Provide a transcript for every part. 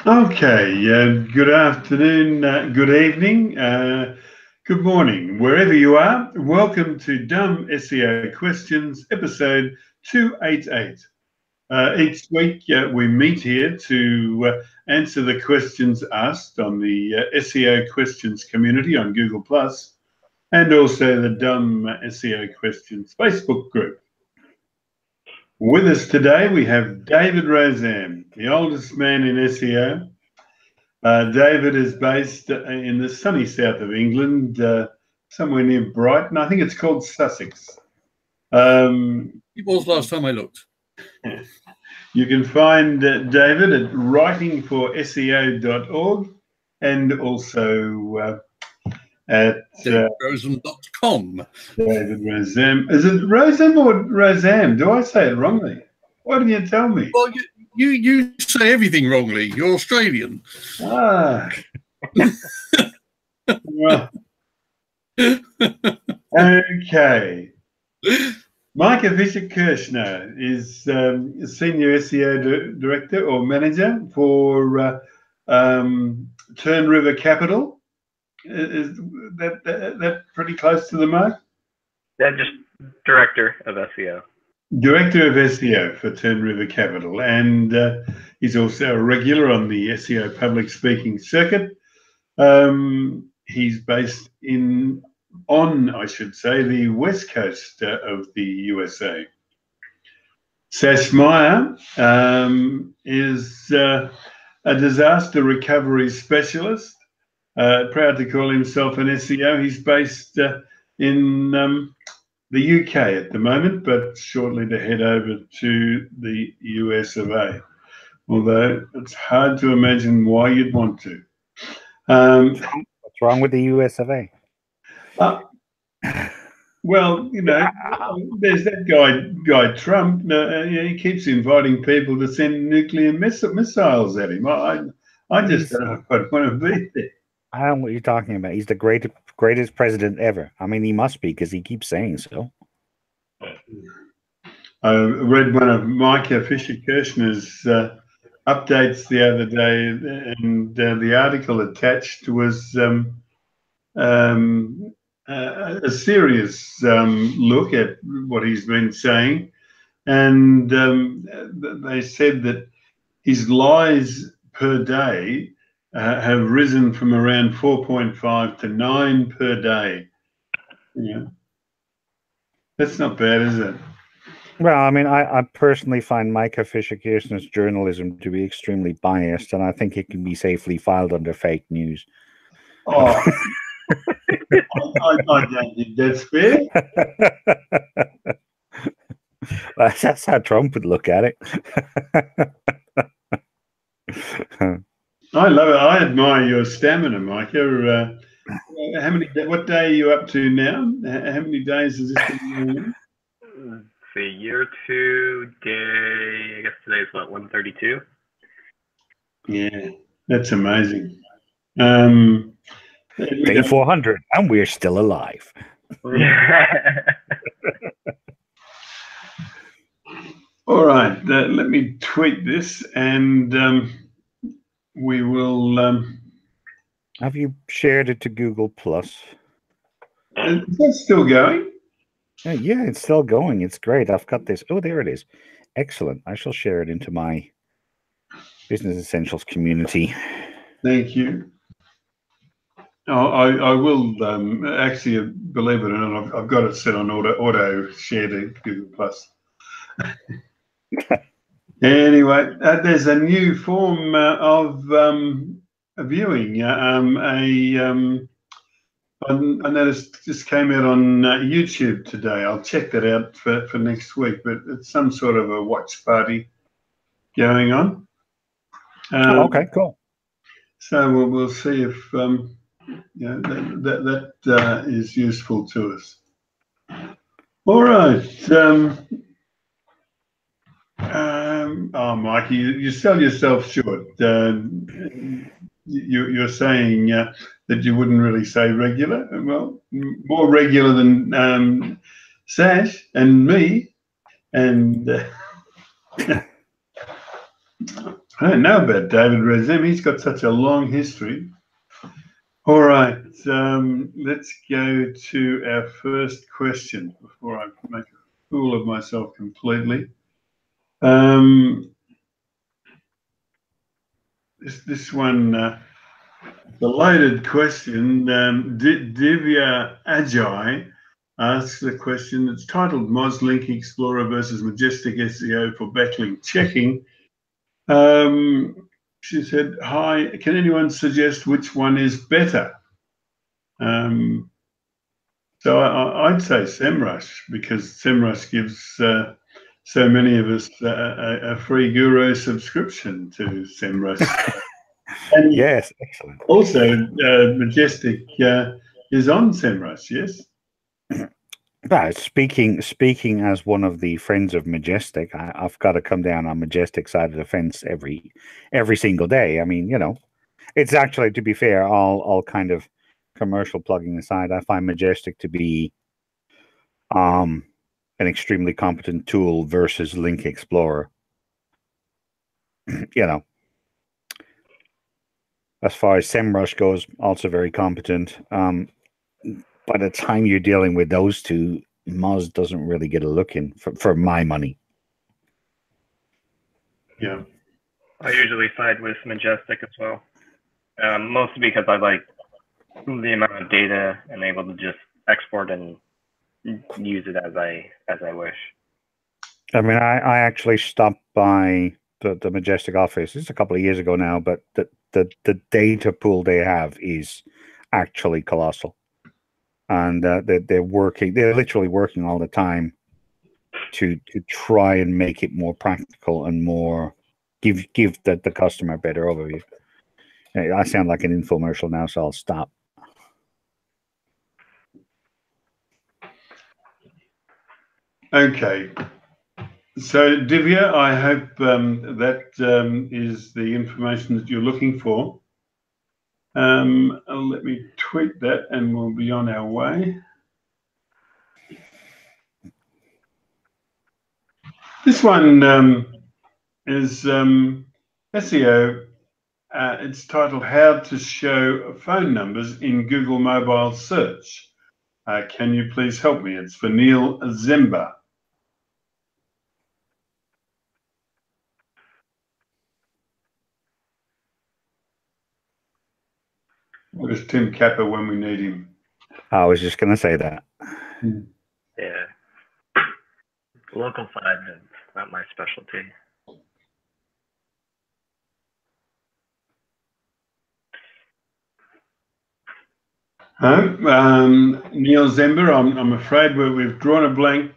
Okay, good afternoon, good evening, good morning, wherever you are. Welcome to Dumb SEO Questions, episode 288. Each week we meet here to answer the questions asked on the SEO Questions community on Google+, and also the Dumb SEO Questions Facebook group. With us today we have David Rozam, the oldest man in SEO. David is based in the sunny south of England, somewhere near Brighton. I think it's called Sussex. It was last time I looked. You can find David at writingforseo.org and also at davidrozam.com. David Rozam. Is it Rozam or Rozam? Do I say it wrongly? Why didn't you tell me? Well, you say everything wrongly. You're Australian. Ah. Well, okay. Micah Fisher-Kirshner is Senior SEO Director or Manager for Turn River Capital. Is that pretty close to the mark? Yeah, just Director of SEO. Director of SEO for Turn River Capital, and he's also a regular on the SEO public speaking circuit. He's based on the west coast of the USA. Sash Meyer is a disaster recovery specialist, proud to call himself an SEO. He's based in the UK at the moment, but shortly to head over to the US of A, although it's hard to imagine why you'd want to. What's wrong with the US of A? Well, there's that guy Trump. He keeps inviting people to send nuclear missiles at him. I just don't know if I'd want to be there. I don't know what you're talking about. He's the greatest president ever. I mean, he must be because he keeps saying so. I read one of Micah Fisher-Kirshner's updates the other day, and the article attached was a serious look at what he's been saying, and they said that his lies per day have risen from around 4.5 to 9 per day. Yeah, that's not bad, is it? Well, I mean, I personally find Micah Fisher-Kirshner's journalism to be extremely biased, and I think it can be safely filed under fake news. Oh, I don't think that's fair. Well, that's how Trump would look at it. I love it. I admire your stamina, Micah. What day are you up to now? How many days has this been? It's a year 2 day. I guess today's what, 132. Yeah, that's amazing. Day 400, and we're still alive. All right, let me tweet this, and we will. Have you shared it to Google Plus? Is that still going? Yeah, it's still going. It's great. I've got this. Oh, there it is. Excellent. I shall share it into my Business Essentials community. Thank you. I will actually, believe it or not, I've got it set on auto share to Google Plus. Anyway, there's a new form of viewing. I noticed this came out on YouTube today. I'll check that out for next week. But it's some sort of a watch party going on. Okay, cool. So we'll see if that is useful to us. All right. Oh, Mikey, you sell yourself short. You're saying that you wouldn't really say regular. Well, more regular than Sash and me, and I don't know about David Rezem. He's got such a long history. All right, let's go to our first question before I make a fool of myself completely. This one, the loaded question. Divya Ajay asks a question that's titled Moz Link Explorer versus Majestic SEO for backlink checking. She said, "Hi, can anyone suggest which one is better?" So I'd say SEMrush, because SEMrush gives so many of us a free guru subscription to SEMrush. And yes, excellent. also, Majestic is on SEMrush, yes? But speaking as one of the friends of Majestic, I've got to come down on Majestic side of the fence every single day. I mean, it's actually, to be fair, all kind of commercial plugging aside, I find Majestic to be an extremely competent tool versus Link Explorer. As far as SEMrush goes, also very competent. By the time you're dealing with those two, Moz doesn't really get a look in for my money. Yeah. I usually side with Majestic as well, mostly because I like the amount of data and able to just export and use it as I wish. I mean, I actually stopped by the Majestic office. It's a couple of years ago now, but the data pool they have is actually colossal, and they're literally working all the time to try and make it more practical and more give the customer a better overview. I sound like an infomercial now, so I'll stop. Okay. So, Divya, I hope that is the information that you're looking for. Let me tweet that and we'll be on our way. This one is SEO. It's titled How to Show Phone Numbers in Google Mobile Search. Can you please help me? It's for Neil Zemba. Where's Tim Capper when we need him? I was just going to say that. Yeah. Local side is not my specialty. Neil Zember, I'm afraid we've drawn a blank.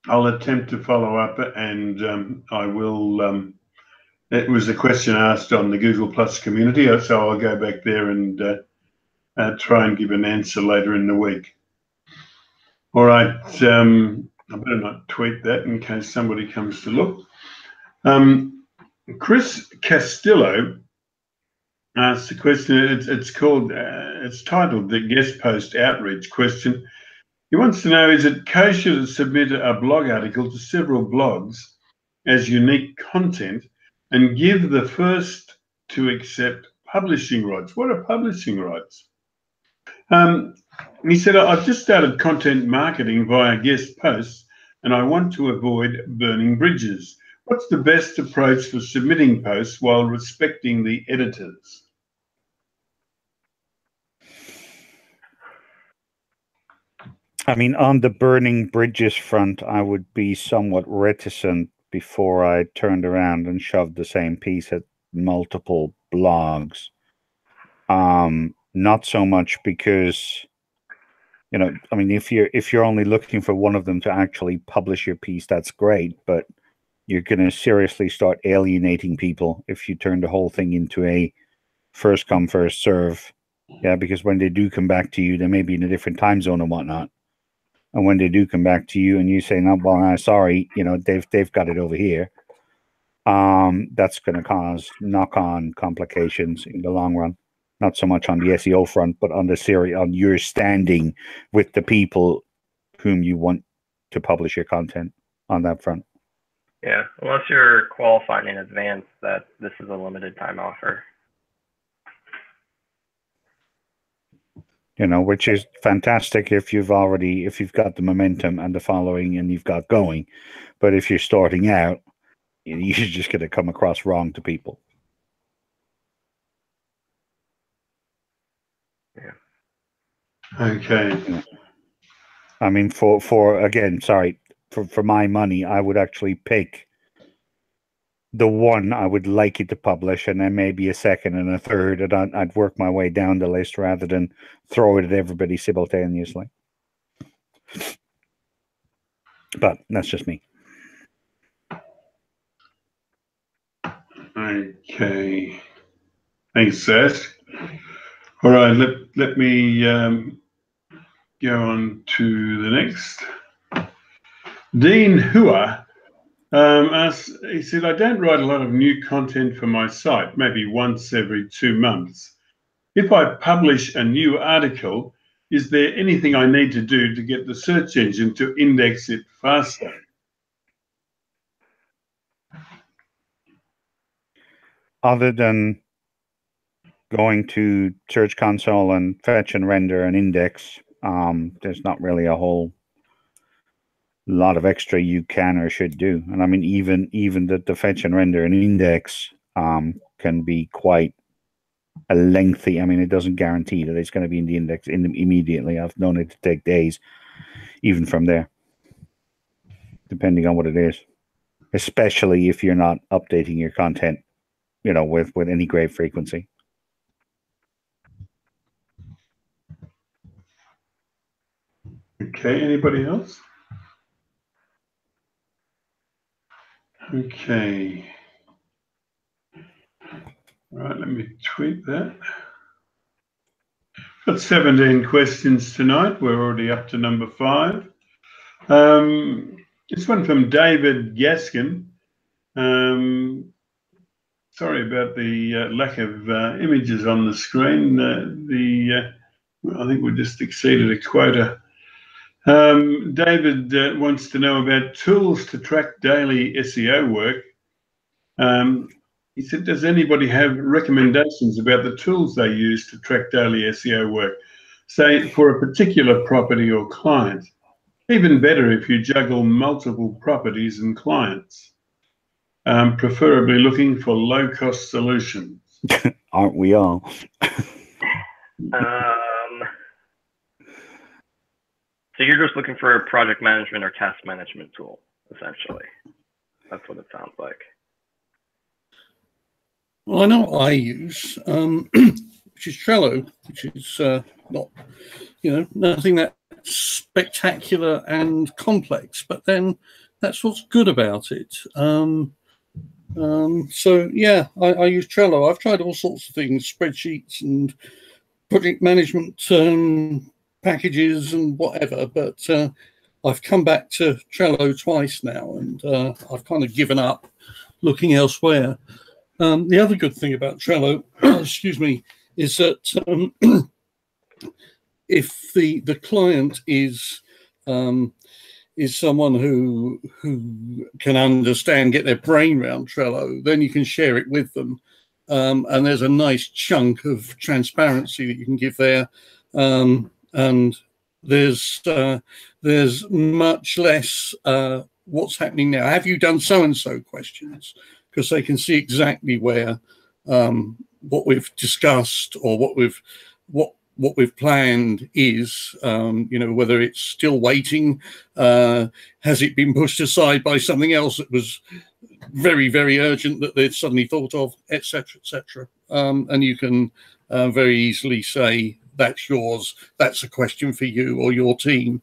I'll attempt to follow up, and I will. It was a question asked on the Google Plus community, so I'll go back there and try and give an answer later in the week. All right, I better not tweet that in case somebody comes to look. Chris Castillo asked a question. It's titled the guest post outreach question. He wants to know, is it kosher to submit a blog article to several blogs as unique content and give the first to accept publishing rights? What are publishing rights? He said, I've just started content marketing via guest posts and I want to avoid burning bridges. What's the best approach for submitting posts while respecting the editors? I mean, on the burning bridges front, I would be somewhat reticent before I turned around and shoved the same piece at multiple blogs. Not so much because, I mean, if you're only looking for one of them to actually publish your piece, that's great, but you're going to seriously start alienating people if you turn the whole thing into a first come, first serve. Yeah, because when they do come back to you, they may be in a different time zone and whatnot. And when they do come back to you and you say, no, well, I'm sorry, they've got it over here. That's going to cause knock-on complications in the long run. Not so much on the SEO front, but on on your standing with the people whom you want to publish your content on that front. Yeah, unless you're qualified in advance that this is a limited time offer. You know, which is fantastic if you've got the momentum and the following and you've got going. But if you're starting out, you're just going to come across wrong to people. Yeah. Okay. I mean, for my money, I would actually pick the one I would like it to publish, and then maybe a second and a third, and I'd work my way down the list rather than throw it at everybody simultaneously. But that's just me. Okay. Thanks, Seth. All right, let me go on to the next. Dean Hua he said, I don't write a lot of new content for my site, maybe once every 2 months. If I publish a new article, is there anything I need to do to get the search engine to index it faster? Other than going to Search Console and fetch and render an index, there's not really a whole lot of extra you can or should do. And I mean, even the fetch and render an index can be quite a lengthy. I mean, it doesn't guarantee that it's going to be in the index immediately. I've known it to take days, even from there, depending on what it is. Especially if you're not updating your content, you know, with any great frequency. Okay, anybody else? Okay. All right, let me tweet that. Got 17 questions tonight. We're already up to number 5. This one from David Gaskin. Sorry about the lack of images on the screen. I think we just exceeded a quota. David wants to know about tools to track daily SEO work. He said, does anybody have recommendations about the tools they use to track daily SEO work, say for a particular property or client? Even better if you juggle multiple properties and clients, preferably looking for low-cost solutions. Aren't we all? So you're just looking for a project management or task management tool, essentially. That's what it sounds like. Well, I know what I use, which is Trello, which is not, nothing that spectacular and complex, but then that's what's good about it. So yeah, I use Trello. I've tried all sorts of things, spreadsheets and project management packages and whatever, but I've come back to Trello twice now, and I've kind of given up looking elsewhere. The other good thing about Trello, excuse me, is that if the client is someone who can understand, get their brain around Trello, then you can share it with them, and there's a nice chunk of transparency that you can give there, and there's much less what's happening now. Have you done so and so questions? Because they can see exactly where what we've discussed or what we've planned is, whether it's still waiting, has it been pushed aside by something else that was very, very urgent that they'd suddenly thought of, etc., etc. And you can very easily say, that's yours, that's a question for you or your team,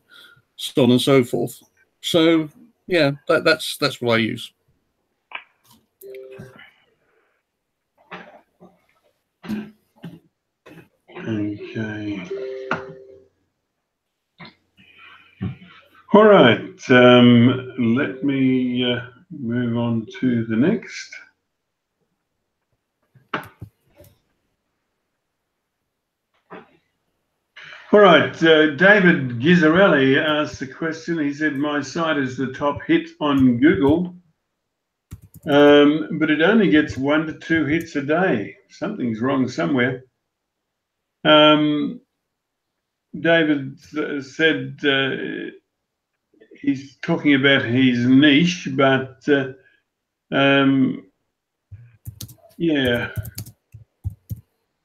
so on and so forth. So yeah, that's what I use. Okay. All right. Let me move on to the next. All right. David Gizzarelli asked the question. He said, my site is the top hit on Google. but it only gets 1 to 2 hits a day. Something's wrong somewhere. David said he's talking about his niche, but yeah,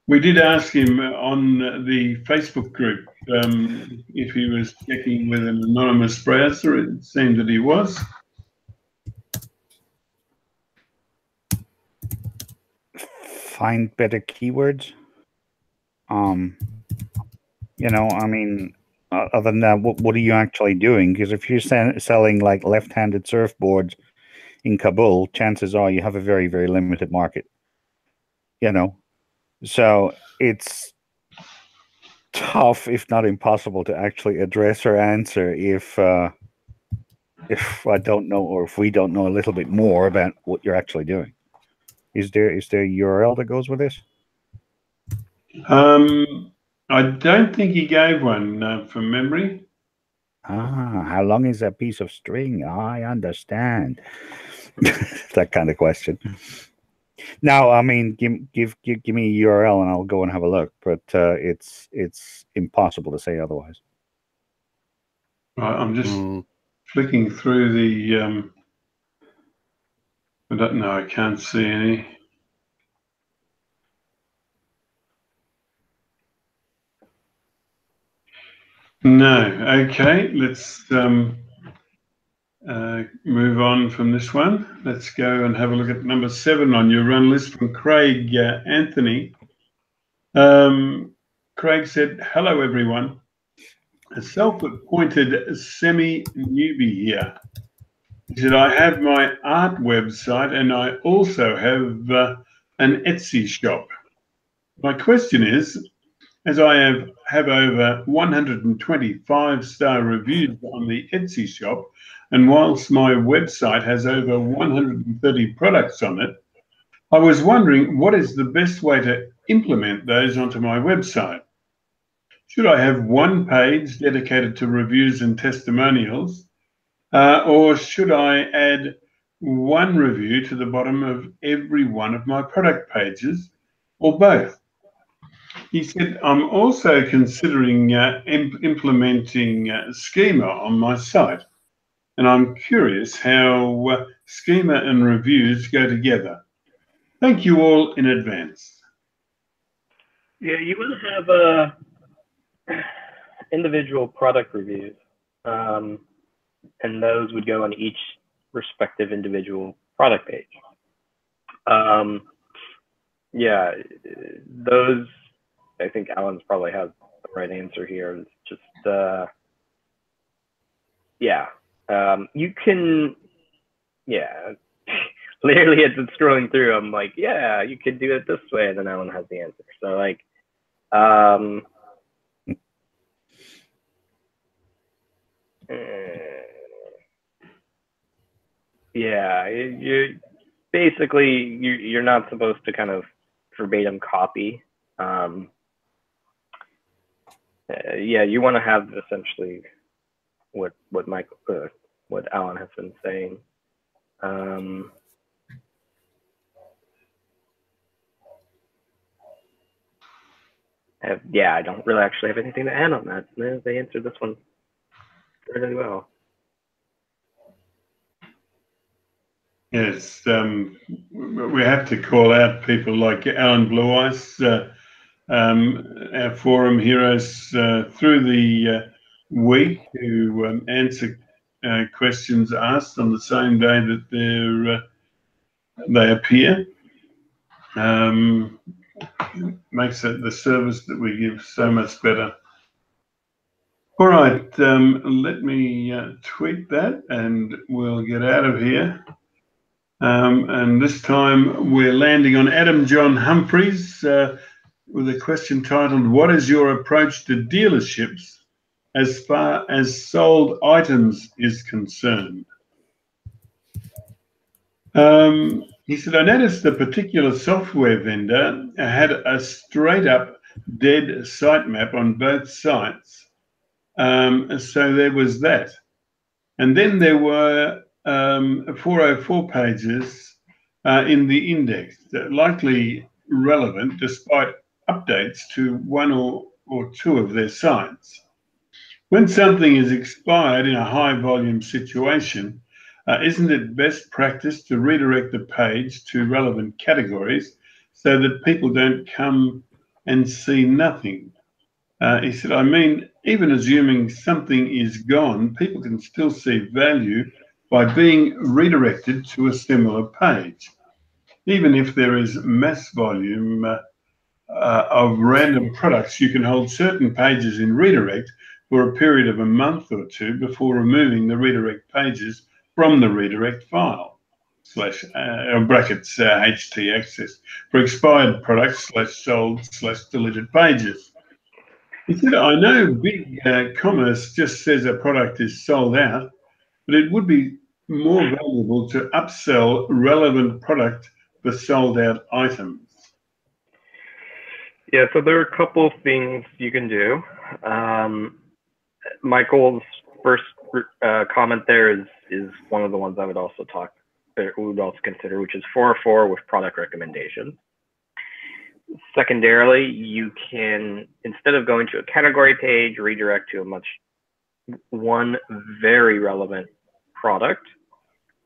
we did ask him on the Facebook group if he was checking with an anonymous browser. It seemed that he was. Find better keywords. You know, I mean, other than that, what are you actually doing? Because if you're selling like left-handed surfboards in Kabul, chances are you have a very, very limited market. You know, so it's tough, if not impossible, to actually address or answer if I don't know, or if we don't know a little bit more about what you're actually doing. Is there a URL that goes with this? I don't think he gave one from memory. Ah, how long is that piece of string? I understand. That kind of question. Now, I mean, give me a URL and I'll go and have a look. But it's impossible to say otherwise. I'm just flicking through the. I don't know. I can't see any. No. Okay. Let's move on from this one. Let's go and have a look at number 7 on your run list from Craig Anthony. Craig said, "Hello, everyone. A self-appointed semi-newbie here." He said, "I have my art website and I also have an Etsy shop. My question is, as I have over 120 5-star reviews on the Etsy shop, and whilst my website has over 130 products on it, I was wondering what is the best way to implement those onto my website. Should I have one page dedicated to reviews and testimonials, or should I add one review to the bottom of every one of my product pages, or both?" He said, "I'm also considering implementing schema on my site, and I'm curious how schema and reviews go together. Thank you all in advance." Yeah, you want to have individual product reviews, and those would go on each respective individual product page. Yeah, those, I think Alan's probably has the right answer here. It's just, yeah, you can, yeah, literally as it's scrolling through, I'm like, yeah, you could do it this way. And then Alan has the answer. So like, yeah, you basically, you're not supposed to kind of verbatim copy. Yeah, you want to have essentially what Alan has been saying. Yeah, I don't really actually have anything to add on that. They answered this one really well. Yes, we have to call out people like Alan Blue Eyes, our forum heroes through the week, who answer questions asked on the same day that they appear. Makes it the service that we give so much better. All right, let me tweet that and we'll get out of here. And this time we're landing on Adam John Humphreys with a question titled, "What is your approach to dealerships as far as sold items is concerned?" He said, "I noticed a particular software vendor had a straight up dead sitemap on both sites. So there was that. And then there were 404 pages in the index, likely relevant despite updates to one or two of their sites. When something is expired in a high volume situation, isn't it best practice to redirect the page to relevant categories so that people don't come and see nothing? He said, I mean, even assuming something is gone, people can still see value by being redirected to a similar page. Even if there is mass volume of random products, you can hold certain pages in redirect for a period of a month or two before removing the redirect pages from the redirect file / brackets HT access for expired products / sold / deleted pages. He said, I know big commerce just says a product is sold out, but it would be more valuable to upsell relevant product for sold out items. Yeah, so there are a couple of things you can do. Michael's first comment there is one of the ones I would also consider, which is 404 with product recommendations. Secondarily, you can, instead of going to a category page, redirect to one very relevant product.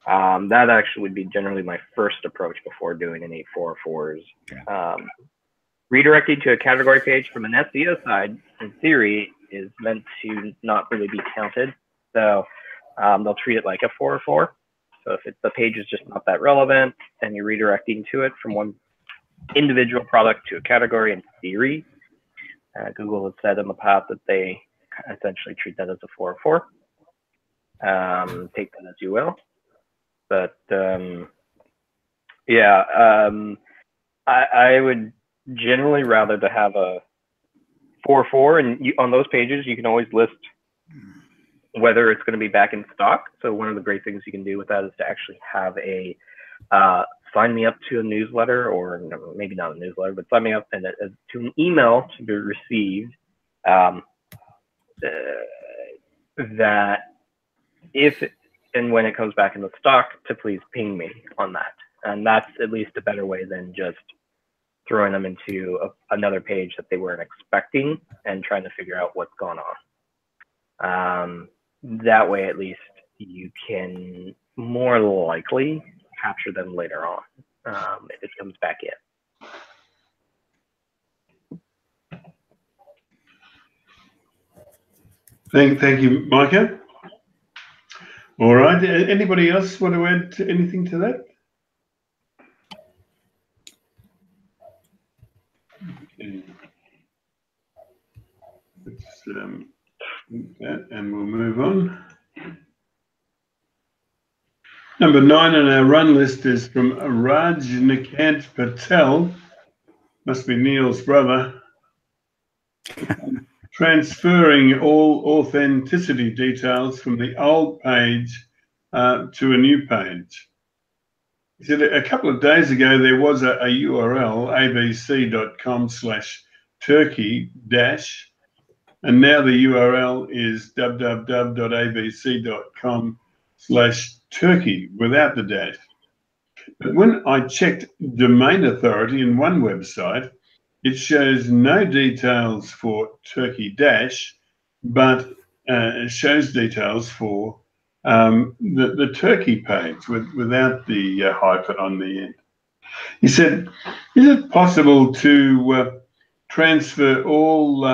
That actually would be generally my first approach before doing any 404s. Redirecting to a category page from an SEO side, in theory, is meant to not really be counted. So they'll treat it like a 404. So if the page is just not that relevant and you're redirecting to it from one individual product to a category, in theory, Google has said in the past that they essentially treat that as a 404. Take that as you will. But I would generally rather to have a 404, and on those pages you can always list whether it's going to be back in stock. So one of the great things you can do with that is to actually have a sign me up to a newsletter, or maybe not a newsletter, but sign me up to an email to be received that if and when it comes back into stock, to please ping me on that. And that's at least a better way than just throwing them into another page that they weren't expecting and trying to figure out what's going on. That way, at least, you can more likely capture them later on if it comes back in. Thank you, Micah. All right. Anybody else want to add anything to that? Okay. Let's that, and we'll move on. Number 9 on our run list is from Rajnikant Patel, must be Neil's brother. Transferring all authenticity details from the old page to a new page. He said a couple of days ago there was a URL, abc.com/turkey- and now the URL is www.abc.com/turkey without the dash. But when I checked domain authority in one website, it shows no details for turkey - but shows details for the turkey page without the hyphen on the end. He said, is it possible to transfer all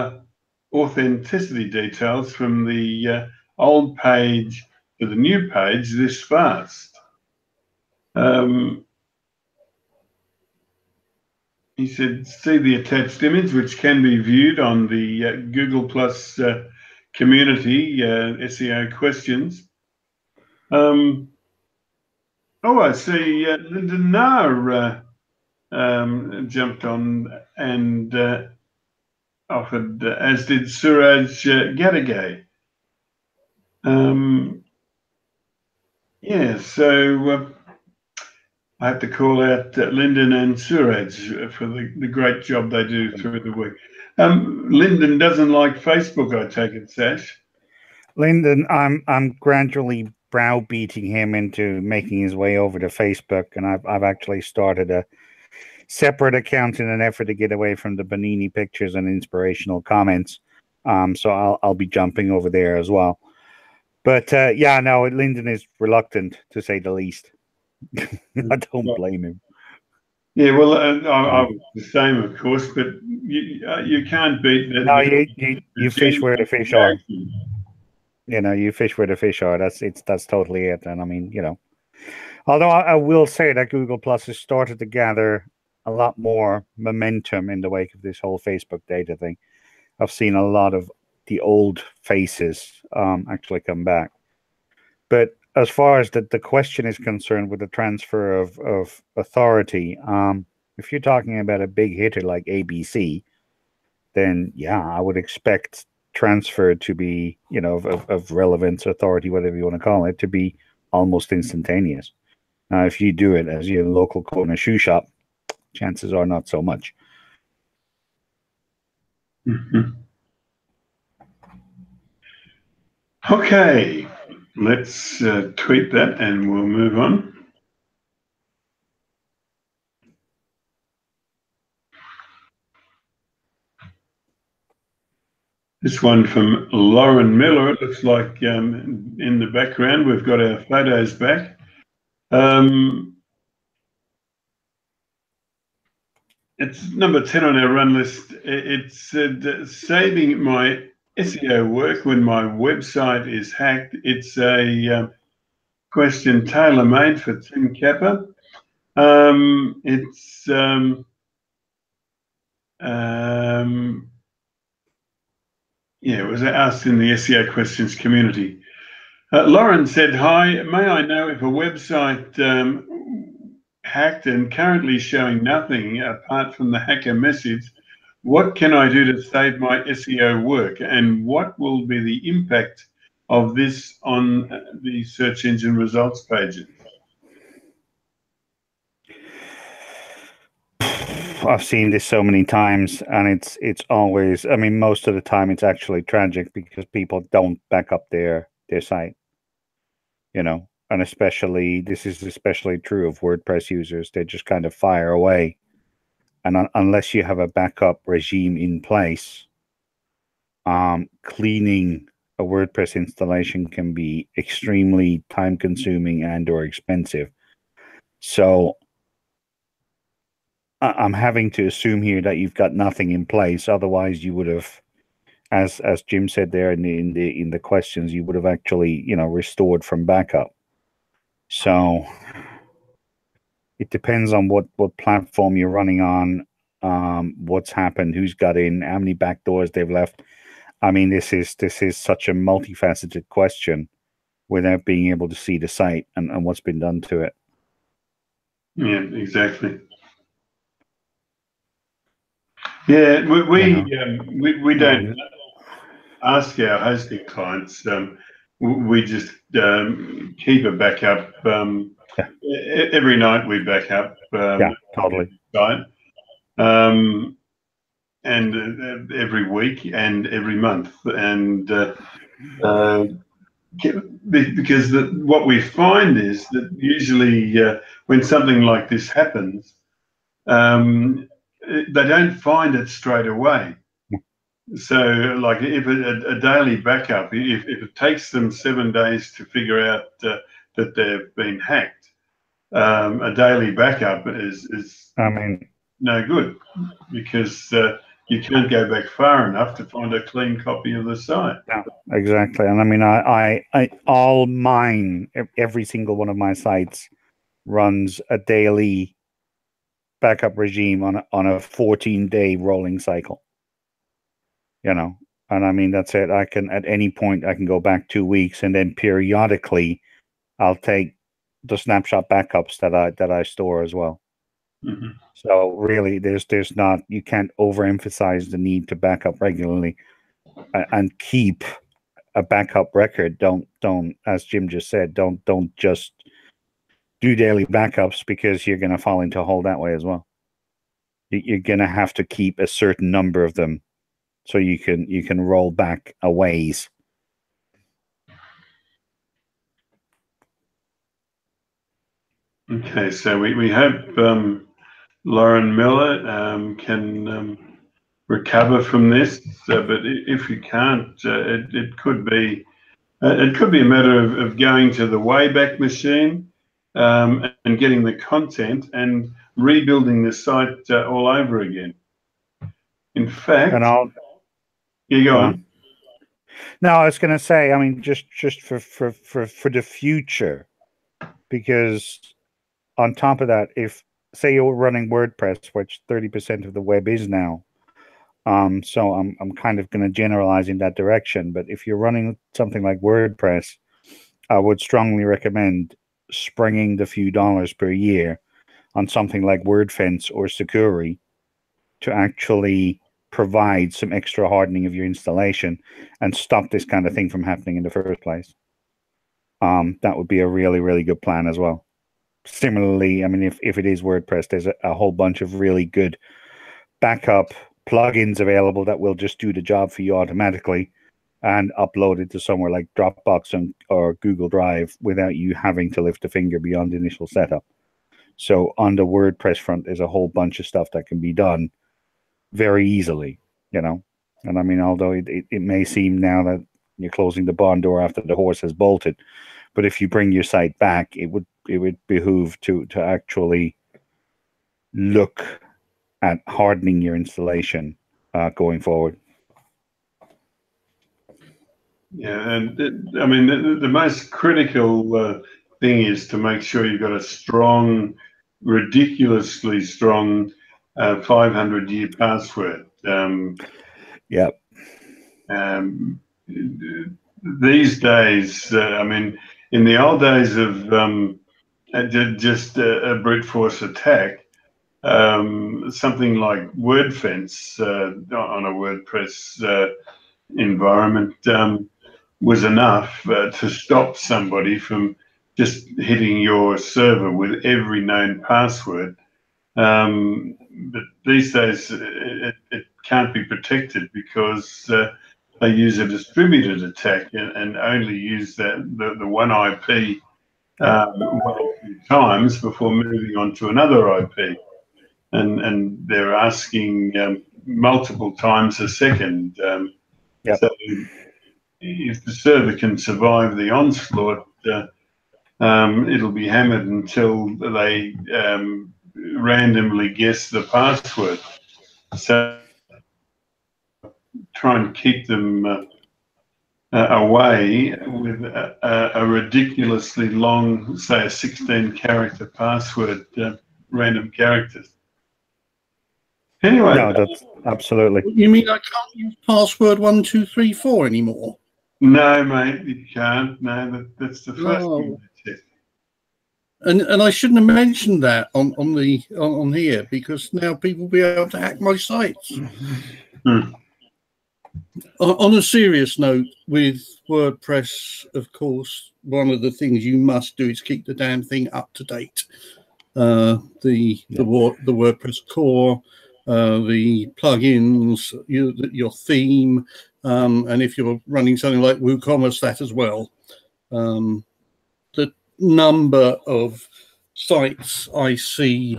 authenticity details from the old page to the new page this fast? He said, see the attached image, which can be viewed on the Google Plus community, SEO Questions. I see Linda Nair jumped on and offered, as did Suraj Gadagay. So I have to call out Lyndon and Suraj for the great job they do through the week. Lyndon doesn't like Facebook, I take it, Sash. Lyndon, I'm gradually browbeating him into making his way over to Facebook, and I've actually started a separate account in an effort to get away from the Bonini pictures and inspirational comments. So I'll be jumping over there as well. But yeah, no, Lyndon is reluctant, to say the least. I don't blame him. Yeah, well, I was the same, of course, but you can't beat that. No, you fish where the fish are. You know, you fish where the fish are. That's totally it. And I mean, you know, although I will say that Google Plus has started to gather a lot more momentum in the wake of this whole Facebook data thing. I've seen a lot of the old faces actually come back. But as far as the question is concerned with the transfer of authority, if you're talking about a big hitter like ABC, then yeah, I would expect transfer to be, you know, of relevance, authority, whatever you want to call it, to be almost instantaneous. Now, if you do it as your local corner shoe shop, chances are not so much. Mm-hmm. Okay, let's tweet that and we'll move on. This one from Lauren Miller. It looks like in the background we've got our photos back. It's number 10 on our run list. It said, saving my SEO work when my website is hacked. It's a question tailor-made for Tim Capper. Yeah, it was asked in the SEO Questions community. Lauren said, hi, may I know if a website hacked and currently showing nothing apart from the hacker message, what can I do to save my SEO work, and what will be the impact of this on the search engine results pages? I've seen this so many times, and it's always, I mean, most of the time it's actually tragic because people don't back up their site, you know, and this is especially true of WordPress users. They just kind of fire away, and unless you have a backup regime in place, cleaning a WordPress installation can be extremely time consuming and or expensive. So I'm having to assume here that you've got nothing in place. Otherwise, you would have, as Jim said there in the questions, you would have actually, you know, restored from backup. So it depends on what platform you're running on, what's happened, who's got in, how many backdoors they've left. I mean, this is such a multifaceted question without being able to see the site and what's been done to it. Yeah, exactly. Yeah, we don't ask our hosting clients. We just keep a backup. Every night we back up. Yeah, totally. Site, and every week and every month, and because what we find is that usually when something like this happens, they don't find it straight away. So, like, if a daily backup, if it takes them 7 days to figure out that they've been hacked, a daily backup is I mean, no good, because you can't go back far enough to find a clean copy of the site. Yeah, exactly. And I mean, I all mine, every single one of my sites runs a daily backup regime on a 14-day rolling cycle. You know, and I mean, that's it. I can, at any point, I can go back 2 weeks, and then periodically I'll take the snapshot backups that I store as well. Mm-hmm. So really, there's not, you can't overemphasize the need to back up regularly and keep a backup record. Don't, as Jim just said, don't just do daily backups, because you're going to fall into a hole that way as well. You're going to have to keep a certain number of them so you can roll back a ways. Okay, so we hope Lauren Miller can recover from this, but if you can't, it could be a matter of going to the Wayback Machine and getting the content and rebuilding the site all over again. In fact, And you go on. No, I was going to say, I mean, just for the future, because on top of that, if say you're running WordPress, which 30% of the web is now, so I'm kind of going to generalize in that direction. But if you're running something like WordPress, I would strongly recommend springing the few dollars per year on something like WordFence or Sakuri to actually provide some extra hardening of your installation and stop this kind of thing from happening in the first place. That would be a really, really good plan as well. Similarly, I mean, if it is WordPress, there's a whole bunch of really good backup plugins available that will just do the job for you automatically and upload it to somewhere like Dropbox or Google Drive without you having to lift a finger beyond the initial setup. So on the WordPress front, there's a whole bunch of stuff that can be done very easily, And I mean, although it may seem now that you're closing the barn door after the horse has bolted, but if you bring your site back, it would behoove to actually look at hardening your installation going forward. Yeah, and I mean, the most critical thing is to make sure you've got a strong, ridiculously strong 500-year password. Yep. These days, I mean, in the old days of just a brute force attack, something like WordFence on a WordPress environment was enough to stop somebody from just hitting your server with every known password. But these days it can't be protected because they use a distributed attack and only use the one IP one or two times before moving on to another IP. And they're asking multiple times a second. Yep. So if the server can survive the onslaught, it'll be hammered until they randomly guess the password. So try and keep them away with a ridiculously long, say a 16-character password, random characters. Anyway. No, that's absolutely. You mean I can't use password 1234 anymore? No, mate, you can't. No, that's the first thing to check. And I shouldn't have mentioned that on here because now people will be able to hack my sites. On a serious note, with WordPress, of course, one of the things you must do is keep the damn thing up to date. The WordPress core, the plugins, your theme, and if you're running something like WooCommerce, that as well. The number of sites I see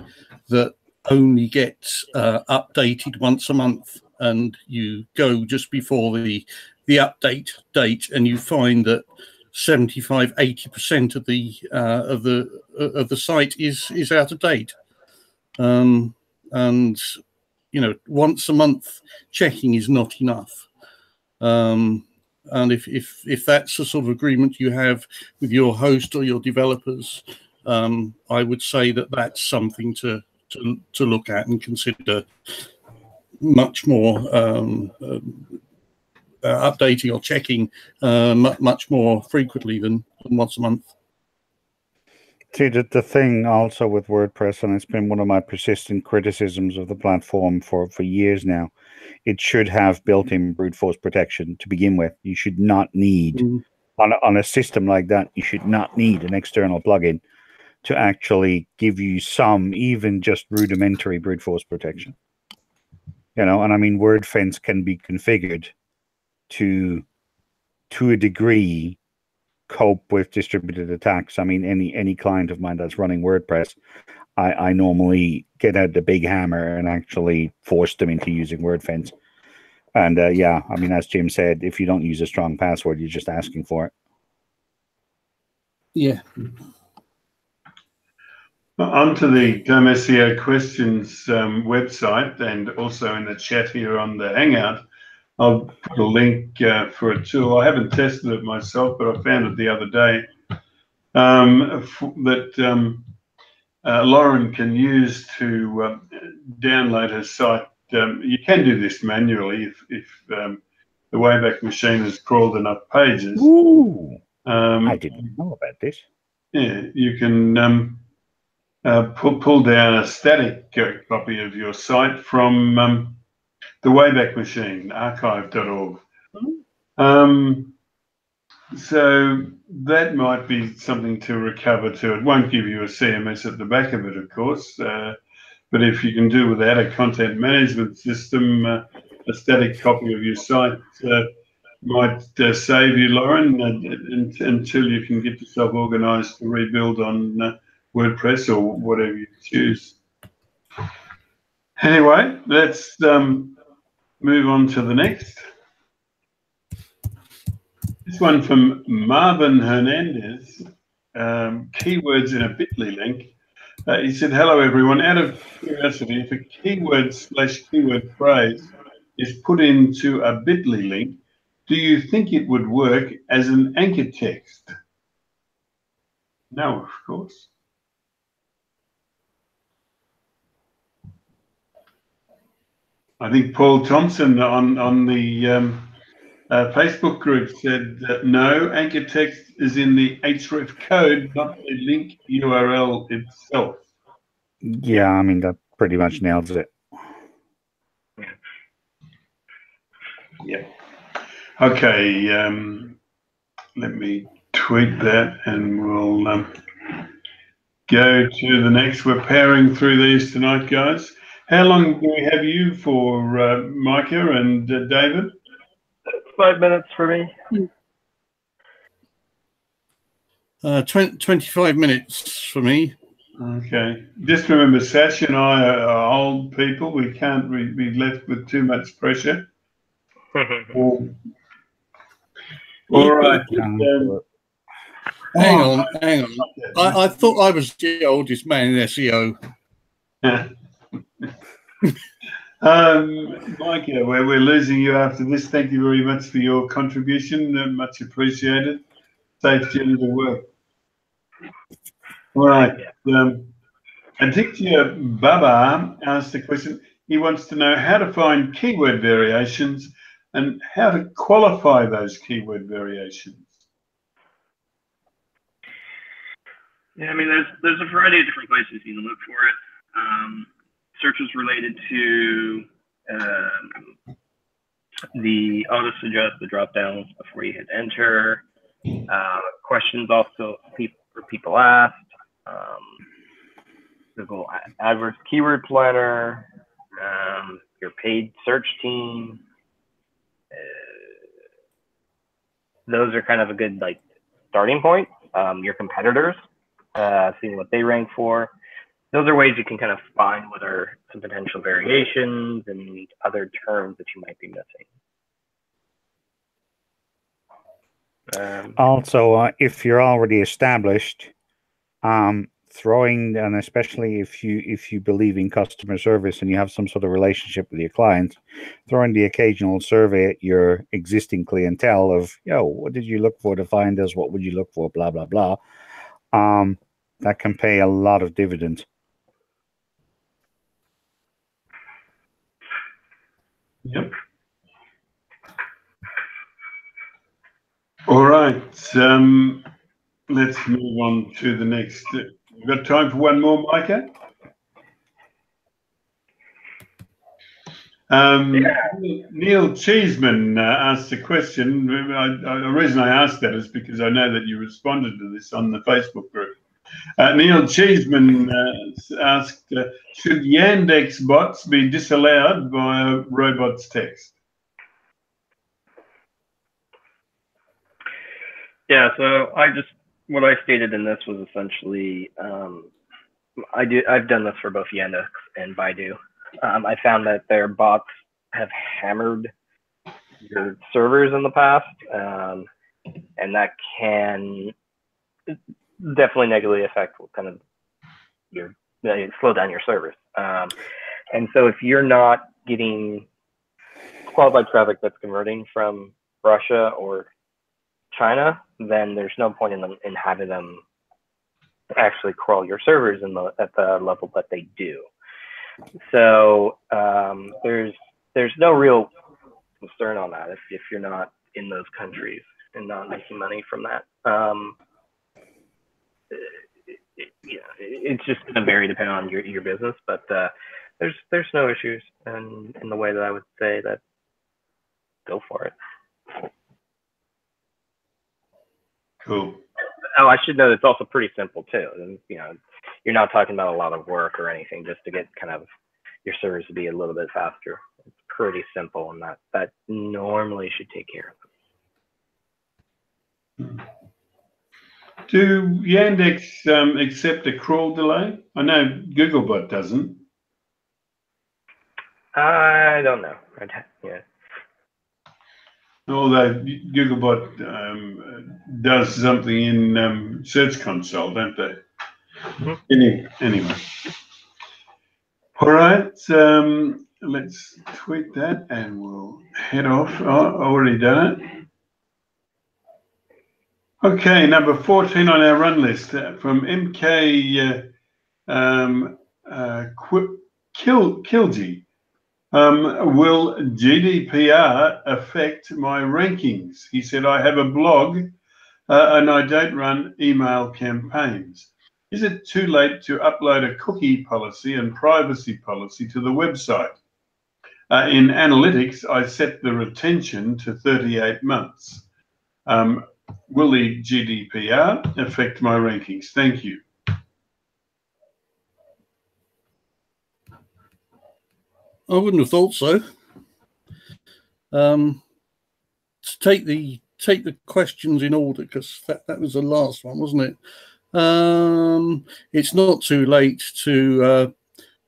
that only get updated once a month, and you go just before the update date, and you find that 75–80% of the site is out of date. And once a month checking is not enough. And if that's the sort of agreement you have with your host or your developers, I would say that that's something to look at and consider much more updating or checking much more frequently than once a month. See, the thing also with WordPress, and it's been one of my persistent criticisms of the platform for years now, it should have built-in brute force protection to begin with. You should not need, on a system like that, you should not need an external plugin to actually give you some, even just rudimentary brute force protection. And I mean, WordFence can be configured to a degree cope with distributed attacks. I mean, any client of mine that's running WordPress, I normally get out the big hammer and actually force them into using WordFence. And yeah, I mean, as Jim said, if you don't use a strong password, you're just asking for it. Yeah. Onto the Dumb SEO Questions website, and also in the chat here on the Hangout, I'll put a link for a tool. I haven't tested it myself, but I found it the other day that Lauren can use to download her site. You can do this manually if the Wayback Machine has crawled enough pages. Ooh, I didn't know about this. Yeah, you can pull down a static copy of your site from the Wayback Machine, archive.org. So that might be something to recover to. It won't give you a CMS at the back of it, of course, but if you can do without a content management system, a static copy of your site might save you, Lauren, until you can get yourself organised to rebuild on WordPress or whatever you choose. Anyway, let's move on to the next. This one from Marvin Hernandez, keywords in a bit.ly link. He said, hello everyone, out of curiosity, if a keyword/keyword phrase is put into a bit.ly link, do you think it would work as an anchor text? No, of course. I think Paul Thompson on the Facebook group said that no, anchor text is in the href code, not the link URL itself. Yeah, I mean, that pretty much nails it. Yeah. Okay, let me tweet that and we'll go to the next. We're powering through these tonight, guys. How long do we have you for, Micah and David? 5 minutes for me. 25 minutes for me. Okay. Just remember, Sash and I are old people. We can't be left with too much pressure. All right. Hang on. I thought I was the oldest man in SEO. Micah, we're losing you after this. Thank you very much for your contribution. Much appreciated. Safe journey to work. All right. Aditya Baba asked a question. He wants to know how to find keyword variations and how to qualify those keyword variations. Yeah, I mean, there's a variety of different places you can look for it. Searches related to the auto-suggest, the drop-down before you hit enter. Questions also people asked. Google AdWords Keyword Planner. Your paid search team. Those are kind of a good starting point. Your competitors, seeing what they rank for. Those are ways you can kind of find what are some potential variations and other terms that you might be missing. Also, if you're already established, throwing, and especially if you believe in customer service and you have some sort of relationship with your clients, throwing the occasional survey at your existing clientele of, what did you look for to find us? What would you look for? Blah, blah, blah. That can pay a lot of dividends. Yep. All right. Let's move on to the next. We've got time for one more, Micah. Neil Cheeseman asked a question. The reason I asked that is because I know that you responded to this on the Facebook group. Neil Cheeseman asked, should Yandex bots be disallowed via robots text? Yeah, so what I stated in this was essentially, I've done this for both Yandex and Baidu. I found that their bots have hammered your servers in the past, and that can definitely negatively affect kind of slow down your servers. And so if you're not getting qualified traffic that's converting from Russia or China, then there's no point in having them actually crawl your servers at the level that they do. So there's no real concern on that if you're not in those countries and not making money from that. It's just going to vary depending on your business, but there's no issues in the way that I would say that go for it. Cool. Oh, I should note it's also pretty simple too. And, you're not talking about a lot of work or anything just to get kind of your servers to be a little bit faster. It's pretty simple, and that normally should take care of it. Do Yandex accept a crawl delay? I know Googlebot doesn't. I don't know. Yeah. Although Googlebot does something in Search Console, don't they? Mm-hmm. Anyway. All right. Let's tweet that and we'll head off. Oh, already done it. Okay, number 14 on our run list from MK Kilji. Will GDPR affect my rankings? He said, I have a blog and I don't run email campaigns. Is it too late to upload a cookie policy and privacy policy to the website? In analytics, I set the retention to 38 months. Will the GDPR affect my rankings? Thank you. I wouldn't have thought so. Take the questions in order, because that was the last one, wasn't it? It's not too late to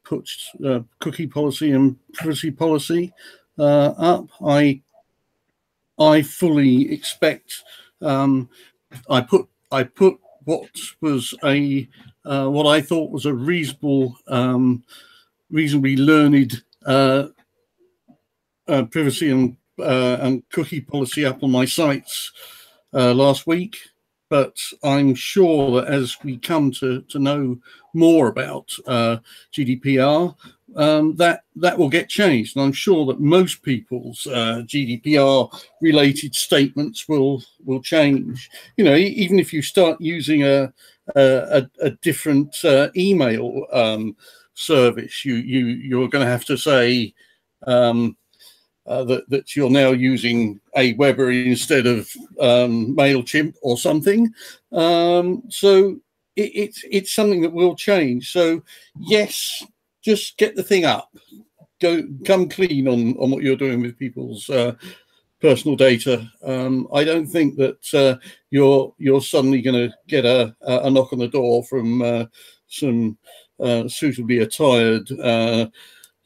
put cookie policy and privacy policy up. I fully expect. I put what was what I thought was a reasonably learned privacy and cookie policy up on my sites last week, but I'm sure that as we come to know more about GDPR, that will get changed, and I'm sure that most people's GDPR related statements will change. Even if you start using a different email service, you're going to have to say that you're now using Aweber instead of MailChimp or something. So it's something that will change. So yes, just get the thing up. Come clean on what you're doing with people's personal data. I don't think that you're suddenly going to get a knock on the door from some suitably attired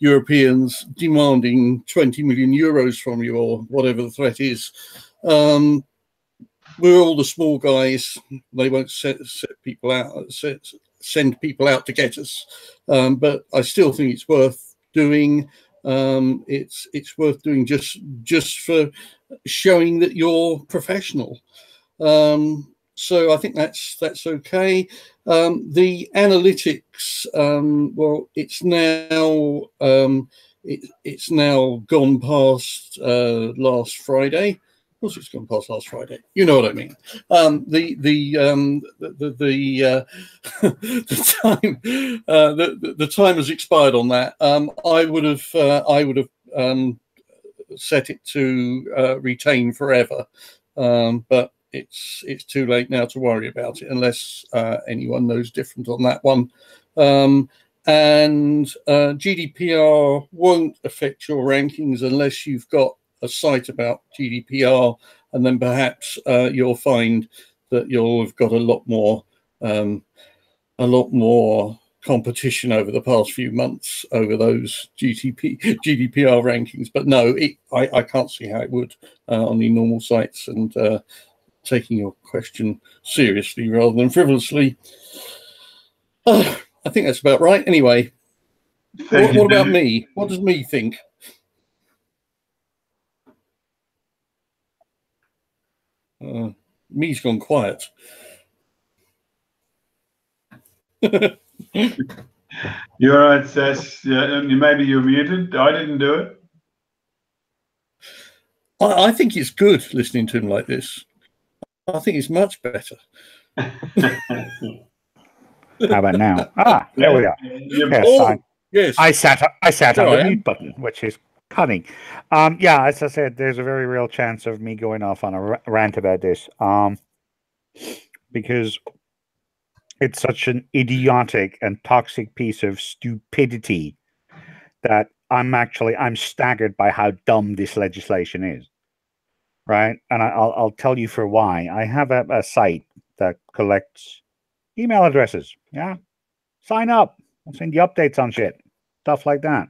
Europeans demanding 20 million euros from you, or whatever the threat is. We're all the small guys. They won't send people out to get us. But I still think it's worth doing. It's worth doing just for showing that you're professional. So I think that's okay. The analytics, well, it's now gone past last Friday. Of course, it's gone past last Friday. You know what I mean. The time has expired on that. I would have set it to retain forever, but it's too late now to worry about it, unless anyone knows different on that one. And GDPR won't affect your rankings unless you've got a site about GDPR and then perhaps you'll find that you'll have got a lot more competition over the past few months over those GDPR rankings. But no, I can't see how it would on the normal sites, and taking your question seriously rather than frivolously. I think that's about right. Anyway, what about me? What does me think? Me's gone quiet. You're right, Sash. Maybe you're muted. I didn't do it. I think it's good listening to him like this. I think it's much better. How about now? There we are. Yes. I sat on the mute button, which is cunning. Yeah, as I said, there's a very real chance of me going off on a rant about this, because it's such an idiotic and toxic piece of stupidity that I'm staggered by how dumb this legislation is. Right, and I'll tell you for why. I have a site that collects email addresses. Yeah, sign up. I'll send you updates on shit, stuff like that.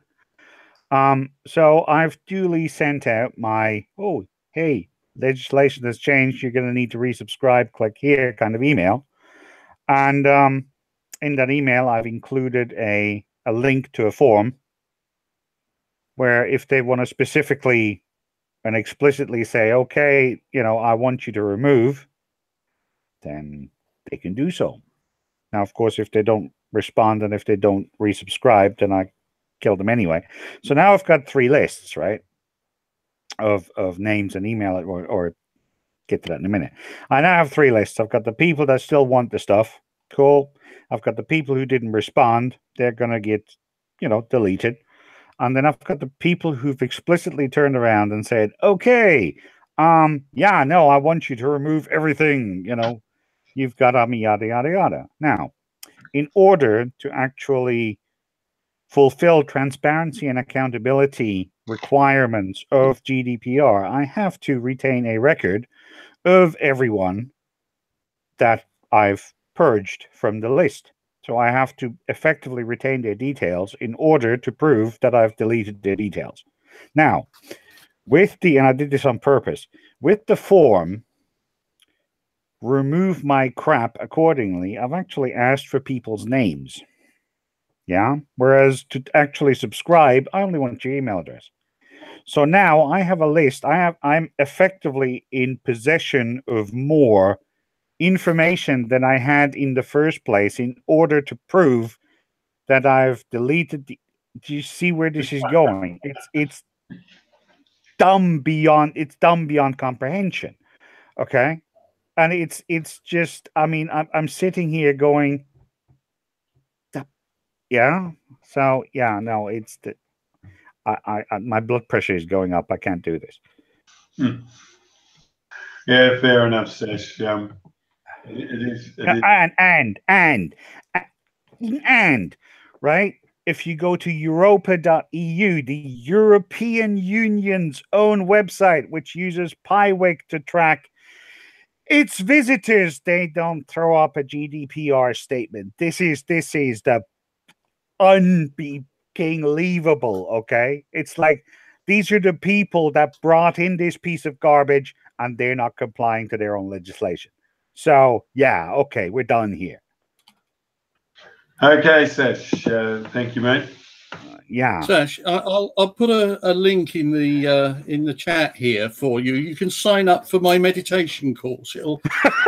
So I've duly sent out my, oh, hey, legislation has changed. You're going to need to resubscribe. Click here, kind of email. And in that email, I've included a link to a form where if they want to specifically and explicitly say, okay, I want you to remove, then they can do so. Now, of course, if they don't respond and if they don't resubscribe, then I kill them anyway. So now I've got 3 lists, right, of names and email, or get to that in a minute. I now have 3 lists. I've got the people that still want the stuff. Cool. I've got the people who didn't respond. They're going to get, deleted. And then I've got the people who've explicitly turned around and said, okay, yeah, no, I want you to remove everything, you've got yada, yada, yada. Now, in order to actually fulfill transparency and accountability requirements of GDPR, I have to retain a record of everyone that I've purged from the list. So I have to effectively retain their details in order to prove that I've deleted their details. Now, and I did this on purpose, with the form, remove my crap accordingly, I've actually asked for people's names. Yeah? Whereas to actually subscribe, I only want your email address. So now I have a list. I'm effectively in possession of more information than I had in the first place in order to prove that I've deleted do you see where this is going? It's dumb beyond comprehension. Okay? And it's just, I'm sitting here going, yeah. So yeah, no, it's my blood pressure is going up. I can't do this. Yeah, fair enough, Sash. It is. And right, if you go to europa.eu, the European Union's own website, which uses Piwik to track its visitors, they don't throw up a GDPR statement. This is the unbelievable. Okay, it's like these are the people that brought in this piece of garbage, and they're not complying to their own legislation. So yeah, okay, we're done here. Okay, Sash. Thank you, mate. Yeah, Sash, I'll put a link in the chat here for you. You can sign up for my meditation course. It'll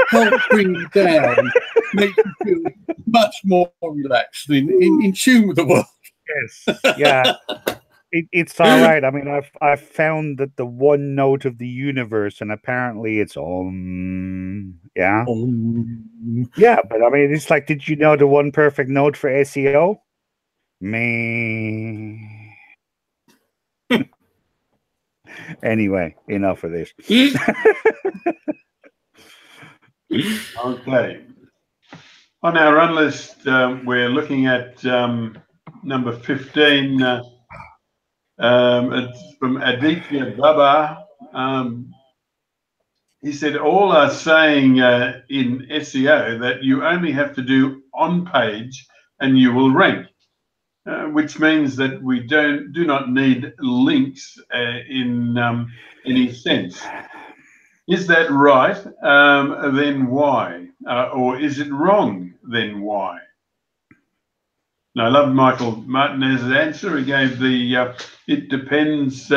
help bring you down, make you feel much more relaxed, in tune with the world. Yes, yeah. It's all right. I've found that the one note of the universe, and apparently it's yeah. Yeah, but it's like, did you know the one perfect note for SEO? Me. Anyway, enough of this. Okay. On our run list, we're looking at number 15. It's from Aditya Baba. he said, all are saying in SEO that you only have to do on page and you will rank, which means that we do not need links in any sense. Is that right? Then why? Or is it wrong? Then why? Now, I love Michael Martinez's answer. He gave the it depends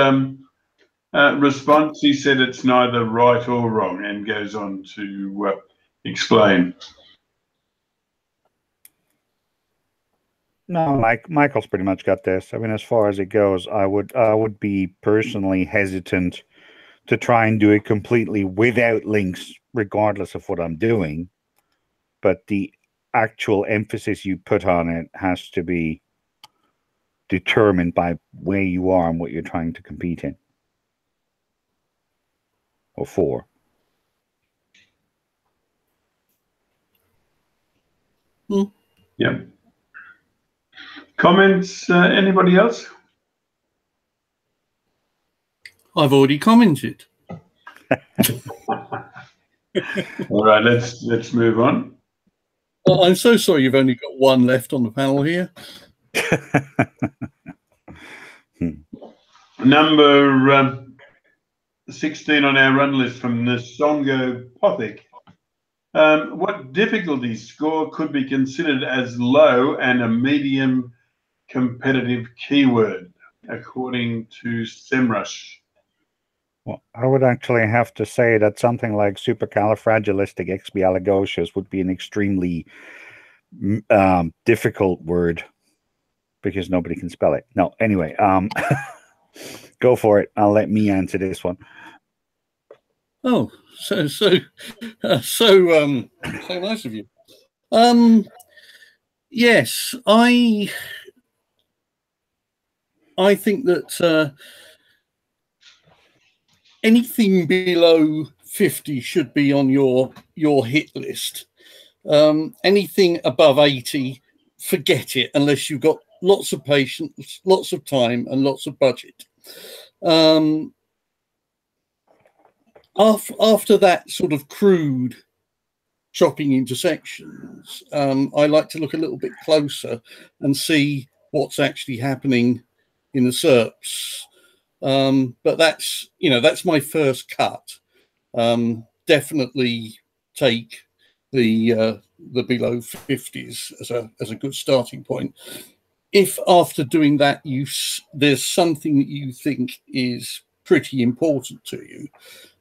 response. He said it's neither right or wrong, and goes on to explain. No, Michael's pretty much got this. I mean, as far as it goes, I would be personally hesitant to try and do it completely without links, regardless of what I'm doing. But the actual emphasis you put on it has to be determined by where you are and what you're trying to compete in or for. Yeah. Comments? Anybody else? I've already commented. All right, let's move on. I'm so sorry you've only got one left on the panel here. Number 16 on our run list from Nsongo Pothic. What difficulty score could be considered as low and a medium competitive keyword, according to SEMrush? Well, I would actually have to say that something like supercalifragilisticexpialidocious would be an extremely difficult word because nobody can spell it. No, anyway, go for it. I'll let me answer this one. Oh, so nice of you. Yes, I think that anything below 50 should be on your hit list. Anything above 80, forget it, unless you've got lots of patience, lots of time, and lots of budget. After that sort of crude chopping into sections, I like to look a little bit closer and see what's actually happening in the SERPs. But that's my first cut. Definitely take the below 50s as a good starting point. If after doing that there's something that you think is pretty important to you,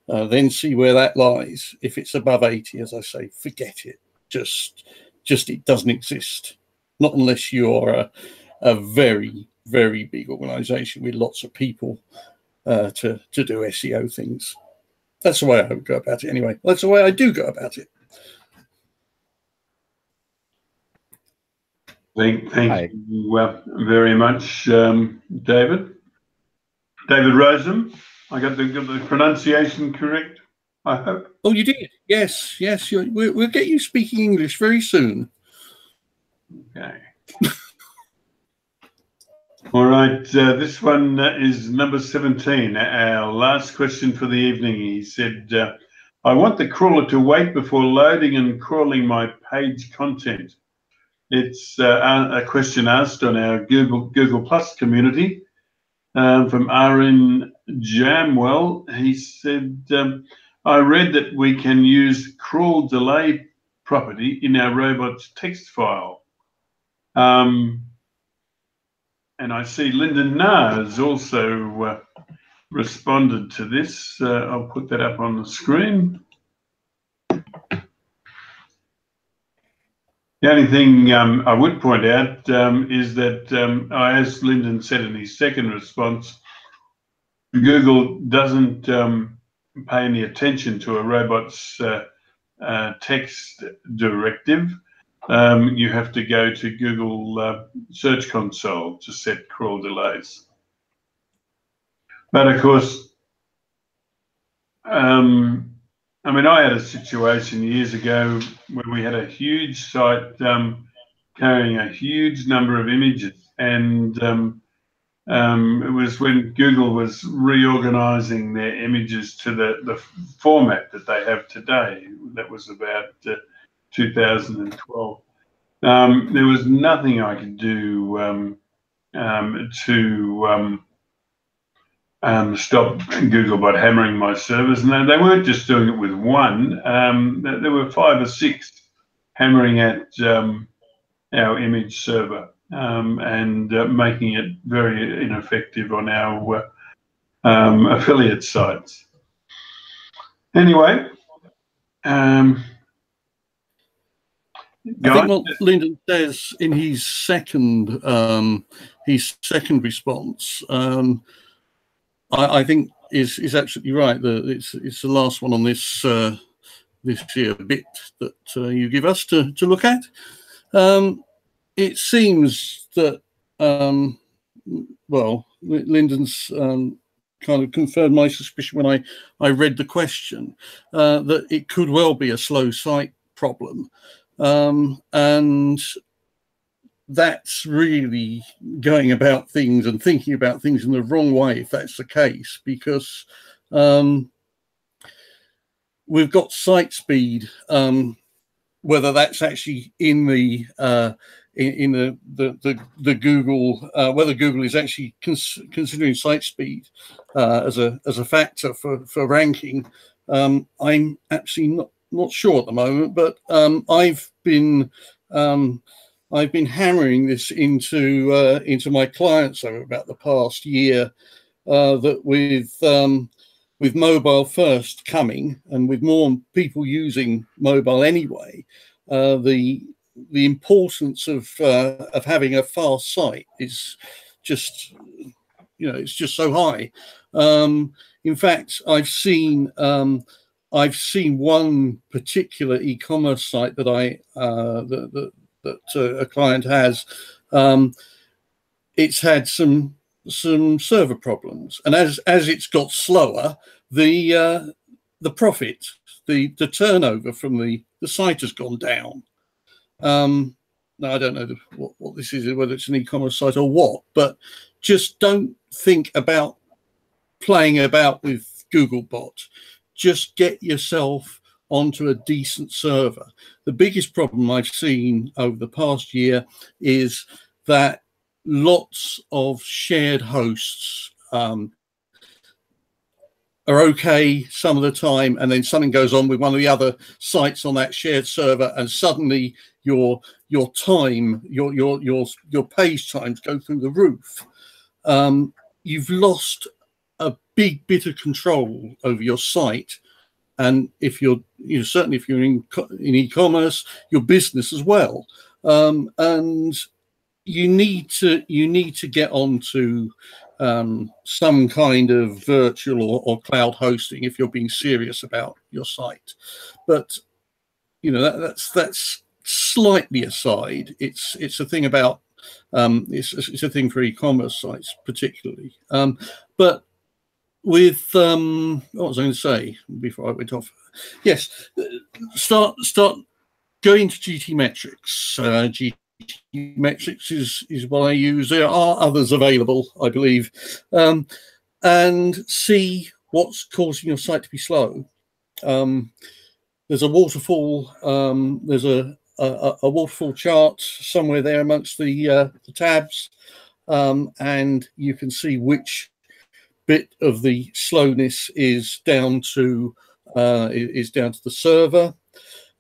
then see where that lies. If it's above 80, as I say, forget it. Just it doesn't exist. Not unless you're a very, very big organization with lots of people to do SEO things. That's the way I would go about it anyway. That's the way I do go about it. Thank you very much, David. David Rosem. I got the pronunciation correct, I hope. Oh, you did? Yes. We'll get you speaking English very soon. Okay. All right. This one is number 17, our last question for the evening. He said, I want the crawler to wait before loading and crawling my page content. It's a question asked on our Google Plus community. From RN Jamwell, he said, I read that we can use crawl delay property in our robots text file. And I see Lyndon Nahr has also responded to this. I'll put that up on the screen. The only thing I would point out is that, as Lyndon said in his second response, Google doesn't pay any attention to a robot's text directive. You have to go to Google Search Console to set crawl delays. But of course, I mean, I had a situation years ago where we had a huge site carrying a huge number of images, and It was when Google was reorganizing their images to the format that they have today. That was about 2012. There was nothing I could do to stop Google by hammering my servers. And they weren't just doing it with one. There were 5 or 6 hammering at our image server and making it very ineffective on our affiliate sites. Anyway, I think what Lyndon says in his second response, I think is absolutely right. It's the last one on this here bit that you give us to look at. It seems that well, Lyndon's kind of confirmed my suspicion when I read the question that it could well be a slow site problem. And that's really going about things and thinking about things in the wrong way if that's the case, because we've got site speed, whether that's actually in the Google, whether Google is actually considering site speed as a factor for ranking. I'm actually not sure at the moment, but I've been hammering this into my clients over about the past year, that with mobile first coming and with more people using mobile anyway, the importance of having a fast site is just, it's just so high. In fact, I've seen one particular e-commerce site that a client has. It's had some server problems, and as it's got slower, the profit, the turnover from the site has gone down. Now I don't know what this is, whether it's an e-commerce site or what, but just don't think about playing about with Googlebot. Just get yourself onto a decent server. The biggest problem I've seen over the past year is that lots of shared hosts are okay some of the time, and then something goes on with one of the other sites on that shared server, and suddenly your time, your page times go through the roof. You've lost a big bit of control over your site, and if you're certainly if you're in e-commerce, your business as well, and you need to get onto some kind of virtual or cloud hosting if you're being serious about your site. But that's slightly aside. It's a thing about it's a thing for e-commerce sites particularly. But with what was I going to say before I went off? Yes, start going to GT Metrics. GT Metrics is what I use. There are others available, I believe, and see what's causing your site to be slow. There's a waterfall. There's a waterfall chart somewhere there amongst the tabs, and you can see which bit of the slowness is down to the server.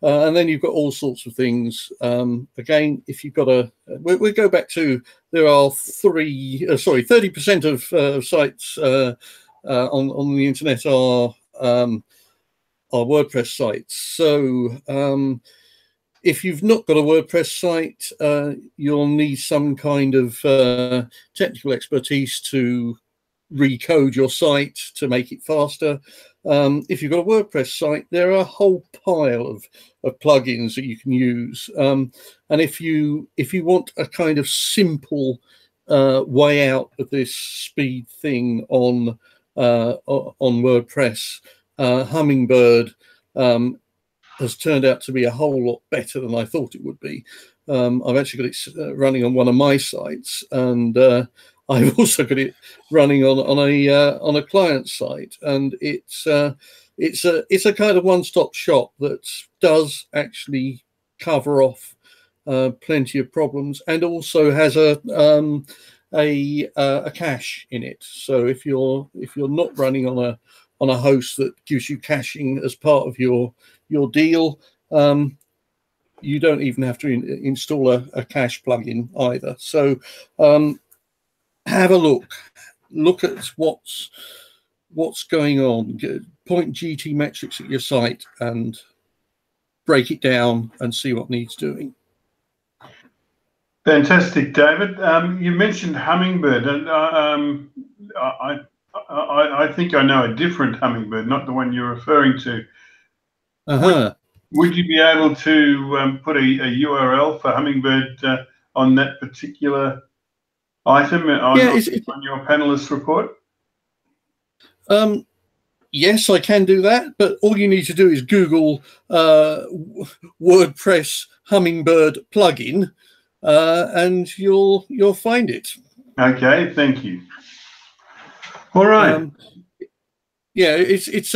And then you've got all sorts of things. Again, if you've got we'll go back to, there are 30% of sites on the internet are WordPress sites. So if you've not got a WordPress site, you'll need some kind of technical expertise to recode your site to make it faster. If you've got a WordPress site, there are a whole pile of plugins that you can use. And if you want a kind of simple way out of this speed thing on WordPress, Hummingbird has turned out to be a whole lot better than I thought it would be. I've actually got it running on one of my sites, and I've also got it running on a client site, and it's a kind of one-stop shop that does actually cover off plenty of problems, and also has a cache in it. So if you're not running on a host that gives you caching as part of your deal, you don't even have to install a cache plugin either. So have a look at what's going on. Point GT metrics at your site and break it down and see what needs doing. Fantastic, David. You mentioned Hummingbird, and I think I know a different Hummingbird, not the one you're referring to. Would you be able to put a URL for Hummingbird on that particular item on your panelist report? Yes, I can do that, but all you need to do is Google WordPress Hummingbird plugin, and you'll find it. Okay, thank you. All right. Yeah, it's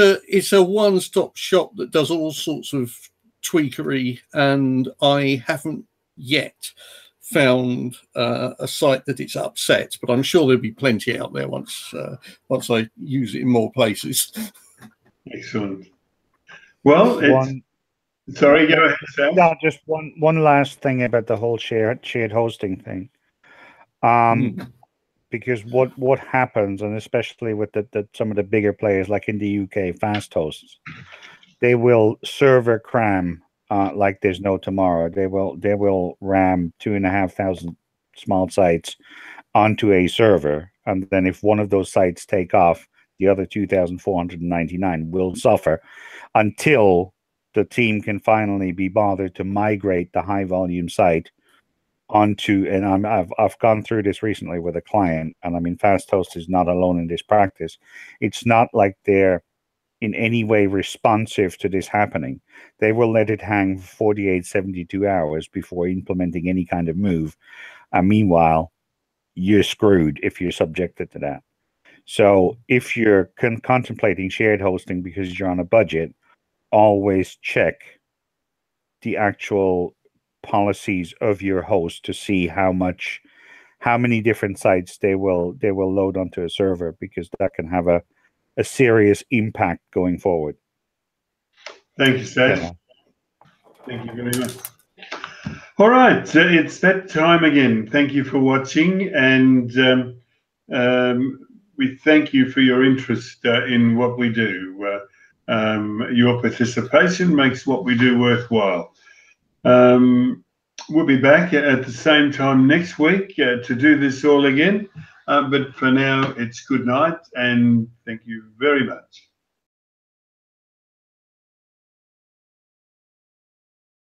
a one-stop shop that does all sorts of tweakery, and I haven't yet found a site that it's upset, but I'm sure there'll be plenty out there once I use it in more places. Excellent. Well, sorry, go ahead, Sam. No, just one last thing about the whole shared hosting thing. Because what happens, and especially with some of the bigger players like in the UK, fast hosts, they will server cram like there's no tomorrow. They will ram 2,500 small sites onto a server, and then if one of those sites take off, the other 2,499 will suffer until the team can finally be bothered to migrate the high volume site onto, and I've gone through this recently with a client, and I mean, FastHost is not alone in this practice. It's not like they're in any way responsive to this happening. They will let it hang for 48, 72 hours before implementing any kind of move. And meanwhile, you're screwed if you're subjected to that. So if you're contemplating shared hosting because you're on a budget, always check the actual policies of your host to see how many different sites they will load onto a server, because that can have a serious impact going forward. Thank you, Seth. Yeah. Thank you very much. All right, so it's that time again. Thank you for watching, and we thank you for your interest in what we do. Your participation makes what we do worthwhile. We'll be back at the same time next week to do this all again. But for now, it's good night, and thank you very much.